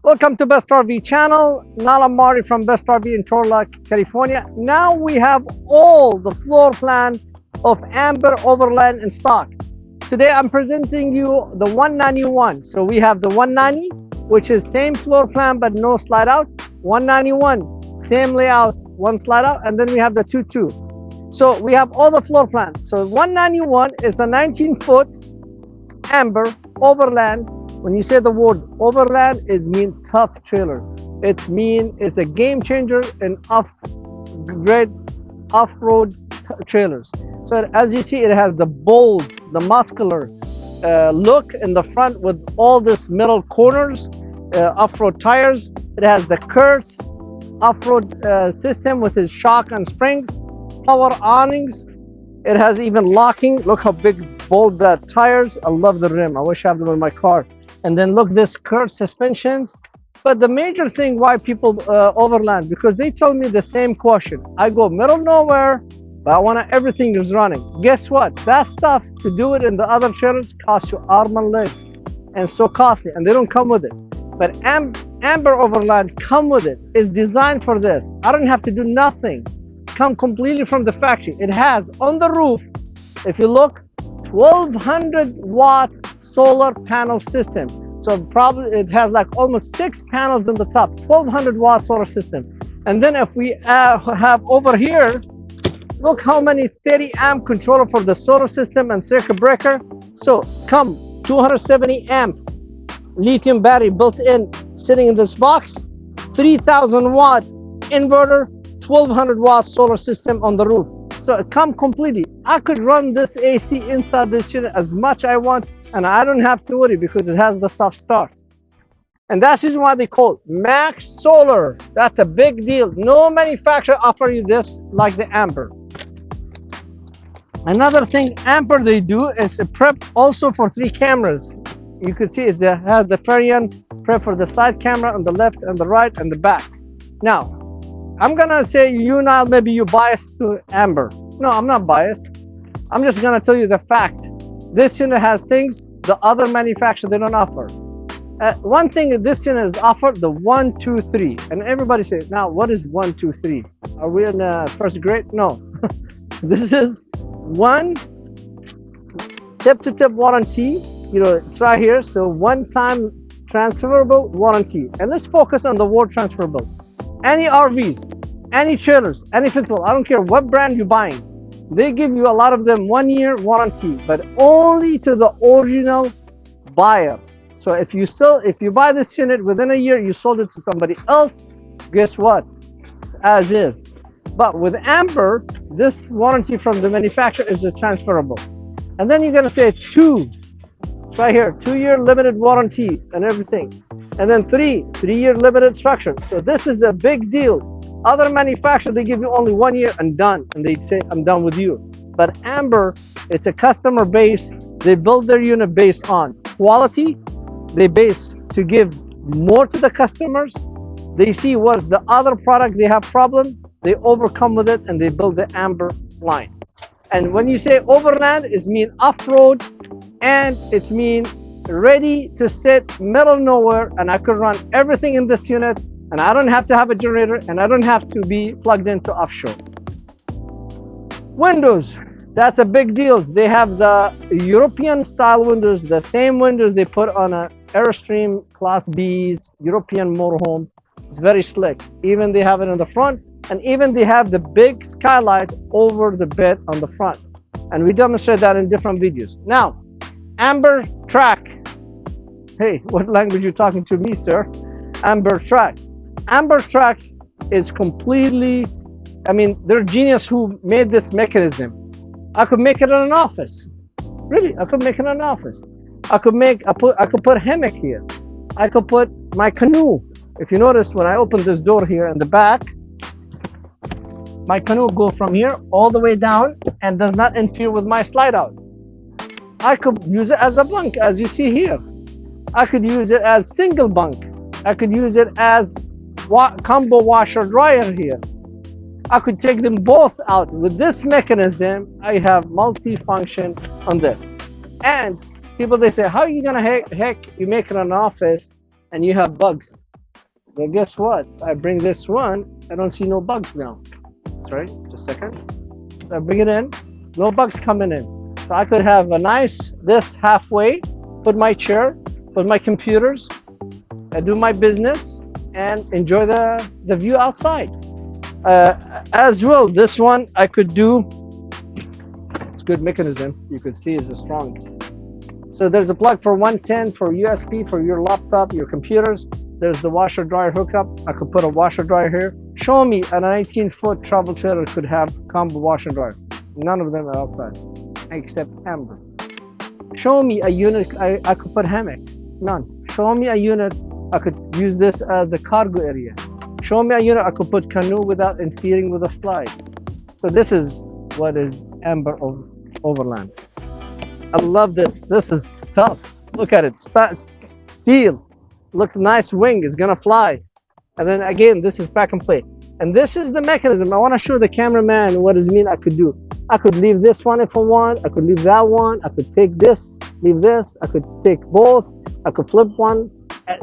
Welcome to Best RV channel. Nala Mari from Best RV in Turlock, California. Now we have all the floor plan of Ember Overland in stock. Today I'm presenting you the 191. So we have the 190, which is same floor plan but no slide out. 191, same layout, one slide out, and then we have the 22. So we have all the floor plans. So 191 is a 19-foot Ember Overland. When you say the word Overland, is mean tough trailer. It's a game changer in off-grid, off-road trailers. So as you see, it has the bold, the muscular look in the front with all this metal corners, off-road tires. It has the curved off-road system with its shock and springs, power awnings. It has even locking. Look how big, bold that tires. I love the rim. I wish I have them in my car. And then look, this curved suspensions. But the major thing why people Overland, because they tell me the same question. I go middle of nowhere, but I want everything is running. Guess what? That stuff, to do it in the other trailers, costs you arm and legs, and so costly, and they don't come with it. But Ember Overland come with it. It's designed for this. I don't have to do nothing. Come completely from the factory. It has on the roof, if you look, 1200 watt solar panel system. So probably it has like almost 6 panels in the top, 1200 watt solar system. And then if we have over here, look how many 30 amp controller for the solar system and circuit breaker. So come 270 amp lithium battery built in, sitting in this box, 3000 watt inverter, 1200 watt solar system on the roof. So it come completely. I could run this AC inside this unit as much I want, and I don't have to worry because it has the soft start. And that's the reason why they call it Max Solar. That's a big deal. No manufacturer offer you this like the Ember. Another thing Ember they do is a prep also for 3 cameras. You can see it has the Farian prep for the side camera on the left and the right and the back. Now, I'm gonna say you now maybe you're biased to Ember. No, I'm not biased. I'm just gonna tell you the fact. This unit has things the other manufacturer they don't offer. One thing this unit is offered, the 1, 2, 3, and everybody says, now what is 1, 2, 3? Are we in first grade? No. This is 1 tip-to-tip warranty. You know, it's right here. So 1-time transferable warranty. And let's focus on the word transferable. Any RVs, any trailers, any football, I don't care what brand you're buying, they give you a lot of them 1-year warranty, but only to the original buyer. So if you buy this unit within a year, you sold it to somebody else, guess what? It's as is. But with Ember, this warranty from the manufacturer is transferable. And then you're gonna say 2. It's right here, 2-year limited warranty and everything. And then 3-year limited structure. So this is a big deal. Other manufacturers, they give you only 1 year and done, and they say I'm done with you. But Ember, it's a customer base. They build their unit based on quality. They base to give more to the customers. They see what's the other product they have problem, they overcome with it, and they build the Ember line. And when you say Overland, it means off-road, and it's mean ready to sit middle of nowhere, and I could run everything in this unit, and I don't have to have a generator, and I don't have to be plugged into offshore. Windows, that's a big deal. They have the European style windows, the same windows they put on a Airstream Class B's European motorhome. It's very slick. Even they have it in the front, and even they have the big skylight over the bed on the front. And we demonstrate that in different videos. Now, Embertrack. Hey, what language you talking to me, sir? Embertrack. Embertrack is completely, I mean, they're genius who made this mechanism. I could make it in an office. Really, I could make it in an office. I could put a hammock here. I could put my canoe. If you notice, when I open this door here in the back, my canoe go from here all the way down and does not interfere with my slide out. I could use it as a bunk, as you see here. I could use it as single bunk. I could use it as combo washer dryer here. I could take them both out. With this mechanism, I have multi-function on this. And people, they say, how are you gonna heck you make it an office and you have bugs? Well, guess what? I bring this one. I don't see no bugs now. Sorry, just a second. I bring it in. No bugs coming in. So I could have a nice this halfway. Put my chair. Put my computers. I do my business and enjoy the view outside. As well, this one I could do. It's a good mechanism. You could see it's strong. So there's a plug for 110 for USB for your laptop, your computers. There's the washer dryer hookup. I could put a washer dryer here. Show me a 19-foot travel trailer could have combo washer dryer. None of them are outside, except Ember. Show me a unit I could put hammock. None. Show me a unit I could use this as a cargo area. Show me a unit I could put canoe without interfering with a slide. So this is what is Ember Overland. I love this. This is tough. Look at it. Steel. Look, nice wing. It's gonna fly. And then again, this is pack and play. And this is the mechanism. I want to show the cameraman what does mean I could do. I could leave this one if I want. I could leave that one. I could take this, leave this. I could take both. I could flip one.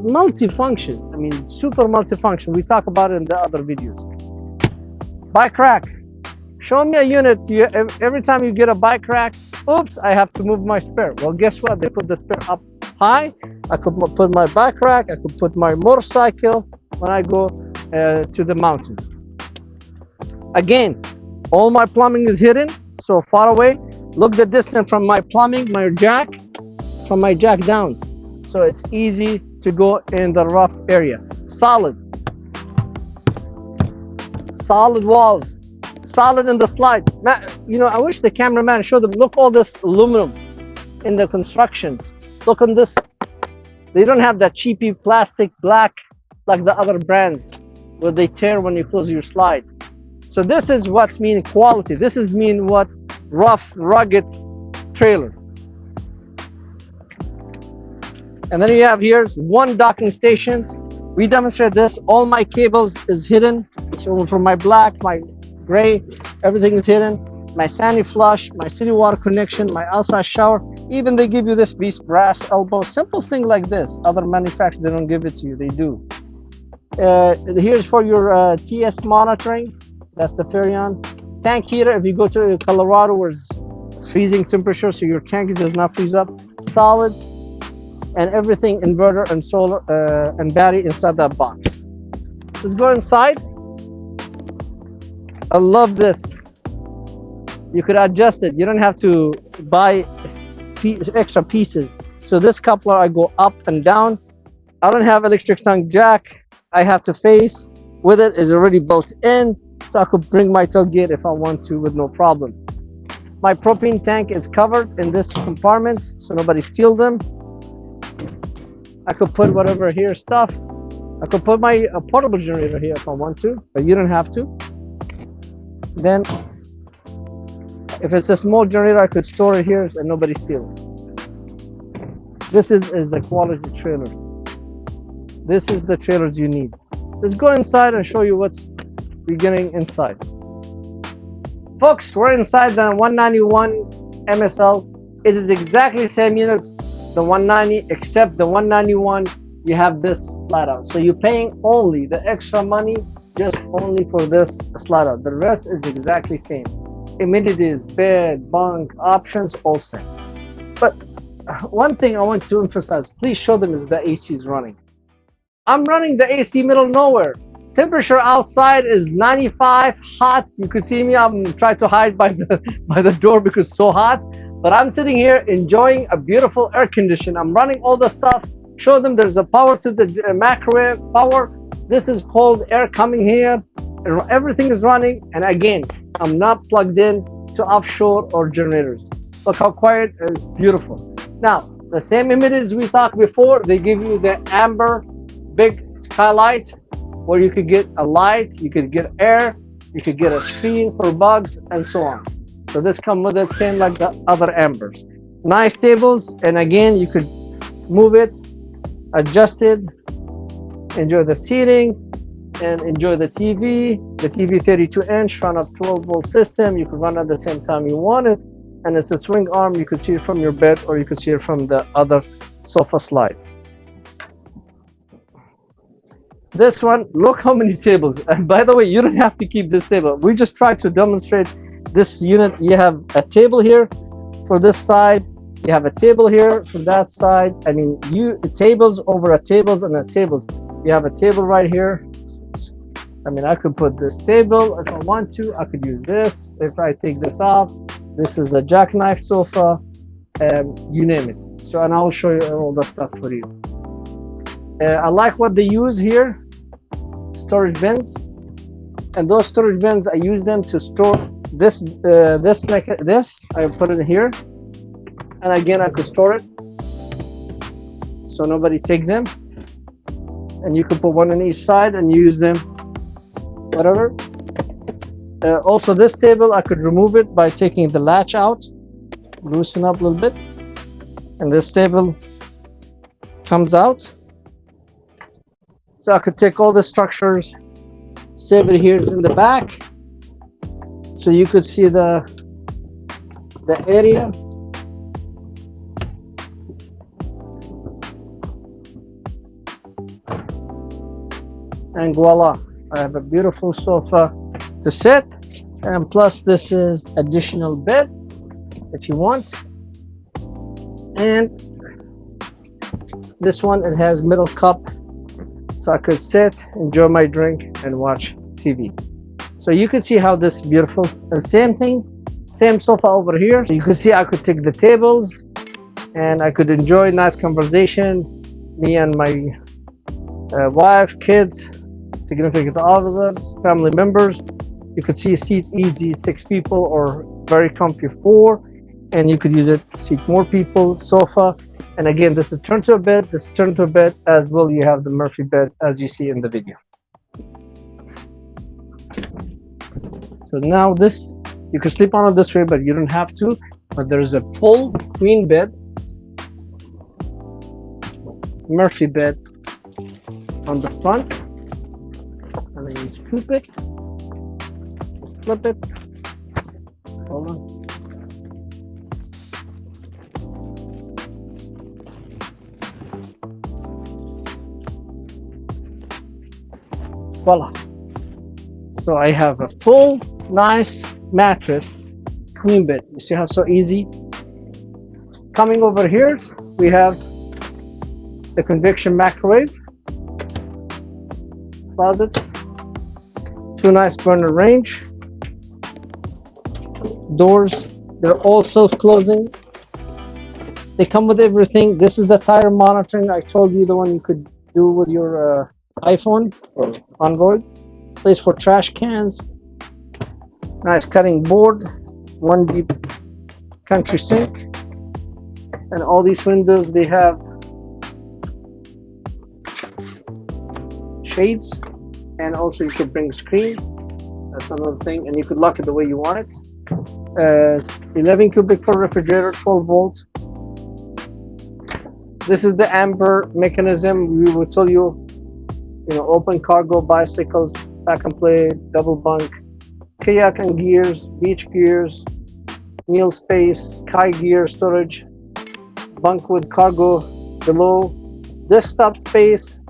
Multi-functions. I mean, super multi-function. We talk about it in the other videos. Bike rack. Show me a unit. Every time you get a bike rack, oops, I have to move my spare. Well, guess what? They put the spare up high. I could put my bike rack. I could put my motorcycle when I go to the mountains. Again, all my plumbing is hidden, so far away. Look the distance from my plumbing, my jack, from my jack down. So it's easy to go in the rough area. Solid walls, solid in the slide. You know, I wish the cameraman showed them. Look, all this aluminum in the construction. Look on this. They don't have that cheapy plastic black like the other brands where they tear when you close your slide. So this is what's mean quality. This is mean what rough, rugged trailer. And then you have here's one docking stations. We demonstrate this. All my cables is hidden. So from my black, my gray, everything is hidden. My sandy flush, my city water connection, my outside shower. Even they give you this piece brass elbow. Simple thing like this. Other manufacturers, they don't give it to you. They do. Here's for your TS monitoring. That's the Ferion. Tank heater. If you go to Colorado where it's freezing temperature, so your tank does not freeze up. Solid. And everything inverter and solar and battery inside that box. Let's go inside. I love this. You could adjust it. You don't have to buy extra pieces. So this coupler, I go up and down. I don't have electric tongue jack. I have to face with it. Is already built in, so I could bring my tailgate if I want to with no problem. My propane tank is covered in this compartments, so nobody steal them. I could put whatever here stuff. I could put my portable generator here if I want to, but you don't have to. Then, if it's a small generator, I could store it here and nobody steal it. This is the quality trailer. This is the trailers you need. Let's go inside and show you what's we're getting inside. Folks, we're inside the 191 MSL. It is exactly the same unit, the 190, except the 191 you have this slide out. So you're paying only the extra money just only for this slide out. The rest is exactly same. Amenities, bed, bunk, options, all same. But one thing I want to emphasize, please show them is the AC is running. I'm running the AC middle of nowhere. Temperature outside is 95, hot. You could see me. I'm trying to hide by the door because it's so hot. But I'm sitting here enjoying a beautiful air condition. I'm running all the stuff. Show them there's a power to the microwave power. This is cold air coming here. Everything is running. And again, I'm not plugged in to offshore or generators. Look how quiet and beautiful. Now, the same images we talked before, they give you the Ember big skylight where you could get a light, you could get air, you could get a screen for bugs, and so on. So this comes with it, same like the other Embers. Nice tables, and again, you could move it, adjust it, enjoy the seating, and enjoy the TV. The TV 32-inch, run a 12-volt system. You could run at the same time you want it, and it's a swing arm. You could see it from your bed, or you could see it from the other sofa slide. This one, look how many tables. And by the way, you don't have to keep this table. We just tried to demonstrate this unit. You have a table here for this side. You have a table here from that side. I mean, tables over a tables and a tables. You have a table right here. I mean, I could put this table if I want to. I could use this. If I take this off, this is a jackknife sofa. You name it. So, and I'll show you all the stuff for you. I like what they use here, storage bins, and those storage bins I use them to store this. I put it here, and again I could store it, so nobody take them. And you could put one on each side and use them, whatever. Also, this table I could remove it by taking the latch out, loosen up a little bit, and this table comes out. So I could take all the structures, save it here in the back, so you could see the area. And voila, I have a beautiful sofa to sit, and plus this is additional bed if you want. And this one, it has middle cup, so I could sit, enjoy my drink, and watch TV. So you can see how this is beautiful. And same thing, same sofa over here. So you can see I could take the tables, and I could enjoy nice conversation. Me and my wife, kids, significant others, family members. You could see a seat easy 6 people, or very comfy 4, and you could use it to seat more people. Sofa. And again, this is turned to a bed, this is turned to a bed as well. You have the Murphy bed as you see in the video. So now this, you can sleep on it this way, but you don't have to. But there is a full queen bed, Murphy bed on the front. And then you scoop it, flip it, hold on. Voila. So I have a full nice mattress, queen bed. You see how so easy. Coming over here, we have the convection microwave, closet, 2 nice burner range, doors, they're all self-closing. They come with everything. This is the tire monitoring I told you, the one you could do with your iPhone or Android. Place for trash cans, nice cutting board, 1 deep country sink, and all these windows, they have shades, and also you could bring a screen. That's another thing, and you could lock it the way you want it. 11 cubic foot refrigerator, 12 volt. This is the Ember mechanism. We will tell you, open cargo, bicycles, pack and play, double bunk, kayak and gears, beach gears, meal space, sky gear storage, bunk with cargo below, desktop space,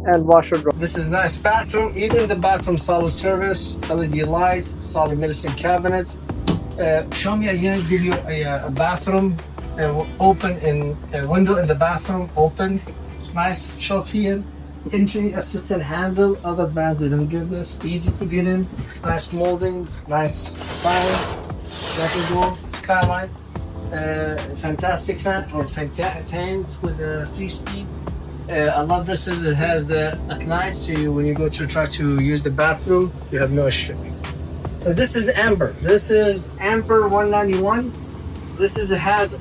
and washer drawer. This is a nice bathroom. Even the bathroom, solid service, LED light, solid medicine cabinet. Show me again, give you a bathroom, open in a window in the bathroom, open, nice shelf here. Entry assistant handle, other brands they don't give this. Easy to get in, nice molding, nice fire, double door, skylight, fantastic fan or fans with a 3-speed. I love this is it has the at night, so when you go to try to use the bathroom, you have no issue. So this is Ember. This is Ember 191. This is it has.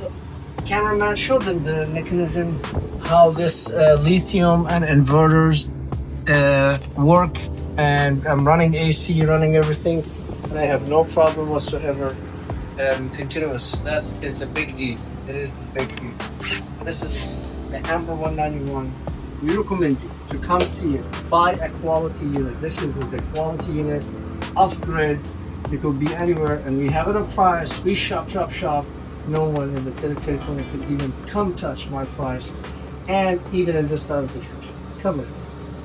Cameraman, show them the mechanism, how this lithium and inverters work, and I'm running AC, running everything, and I have no problem whatsoever. Continuous. It's a big deal. It is a big deal. This is the Ember 191. We recommend you to come see it. Buy a quality unit. This is a quality unit, off grid. You could be anywhere, and we have it on price. We shop. No one in the state of California could even come touch my price, and even in this side of the country. Come in.